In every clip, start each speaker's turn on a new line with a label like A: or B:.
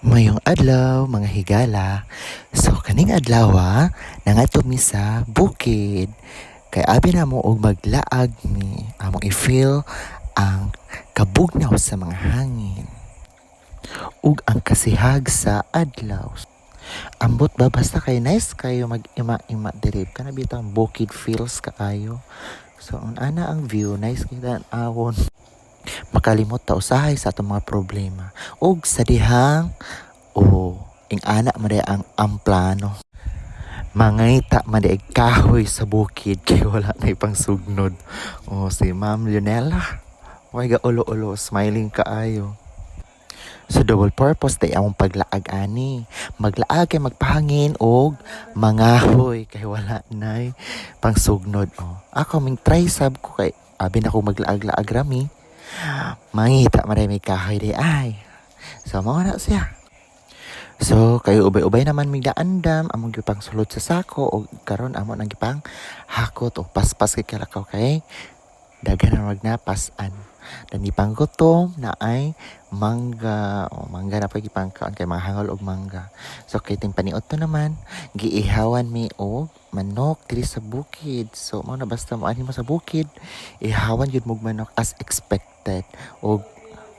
A: Mayong adlaw, mga higala. So, kaning adlaw, nangadto mi sa bukid. Kay abi na mo og maglaag mi. Among i-feel ang kabugnaw sa mga hangin. Ug ang kasihag sa adlaw. Ambot ba basta kay nice kayo mag-ima-ima diri. Kana bitang bukid feels kaayo. So, ana ang view, nice kita awon. Makalimot ta usahay sa atong mga problema. Ug sa dihang ing ana man ang plano. Mangita man kahoy sa bukid kay wala na ipang sugnod. Si Ma'am Leonela. Way ga ulo-ulo, smiling kaayo. So double purpose tay among paglaag ani. Maglaag kay magpahangin og mangahoy kay wala nay pang sugnod. Ako ming try sab ko kay abi na ko maglaag-laag rami. Mangita man may kahoy di ay. So mao na siya. So, kayo ubay-ubay naman may daandam, among gipang sulod sa sako, o karon amo nang gipang hakot, o paspas kay kalakaw kay, dagan na magnapasan. Dan ipang gutom na ay mangga, o mangga na pa gipang kaon kay mga hangol og mangga. So, kay ting paniot to naman, giihawan mi og manok diri sa bukid. So, mo na basta mo ani mo sa bukid, ihawan yun mog manok as expected. Og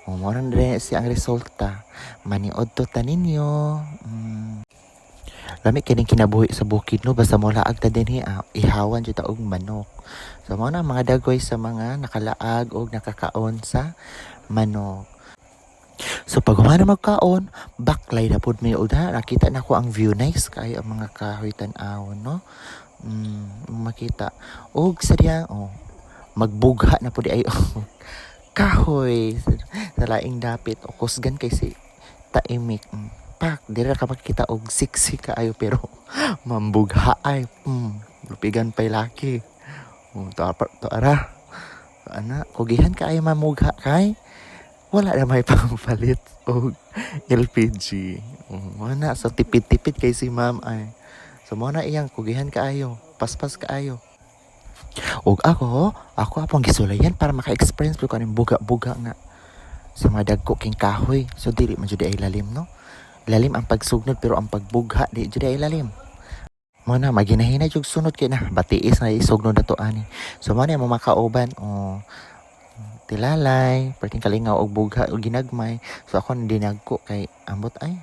A: mo na rin siya ang resulta. Maniod to taninyo. Lami kining kinabuhi sa bukid no basta mo laag ta dinhi ihawan jud ta og manok. So mo na mga dagoy sa mga nakalaag og nakakaon sa manok. So pag humana magkaon, baklay na pud may uda. Nakita na ko ang view nice kay ang mga kahoy tan-awon no. Makita og sa diya magbugha na pud ay kahoy sa laing dapit o kusgan kay si taimik pak dira ka makita og siksi kaayo pero mambugha ay lupigan pay laki to ara ana kugihan kaayo mamugha kay wala na may pangpalit og LPG wala so tipid-tipid kay si ma'am ay so mo na iyang kugihan kaayo paspas kaayo. Og ako apong gisulayan para maka-experience ko kaning buga-buga nga sa mga dagko king kahoy. So dili man jud ay lalim no. Lalim ang pagsugnod pero ang pagbugha di jud ay lalim. Mo na maginahinay jud sunod kay na batiis na isugnod nato ani. So mo na mo makauban tilalay, perting kalingaw og bugha og ginagmay. So ako dinagko kay ambot ay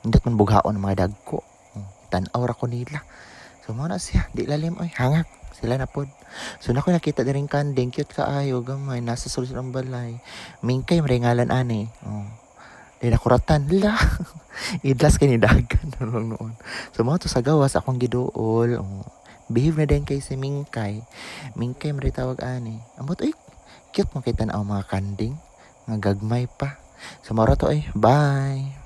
A: indot man bughaon mga dagko. Tan-aw ra ko nila. So mo na siya di lalim ay hangak sila na pod. So na ko nakita din kanding cute kaayo gamay nasa sulod ng balay. Mingkay maringalan ani. Di nakuratan la. Idlas kay ni dagan lang noon. So mo to sa gawas akong giduol. Behave na din kay si Mingkay. Mingkay maritawag ani. Ambot ay cute mo kay tan-aw mga kanding nga gagmay pa. So moro to bye.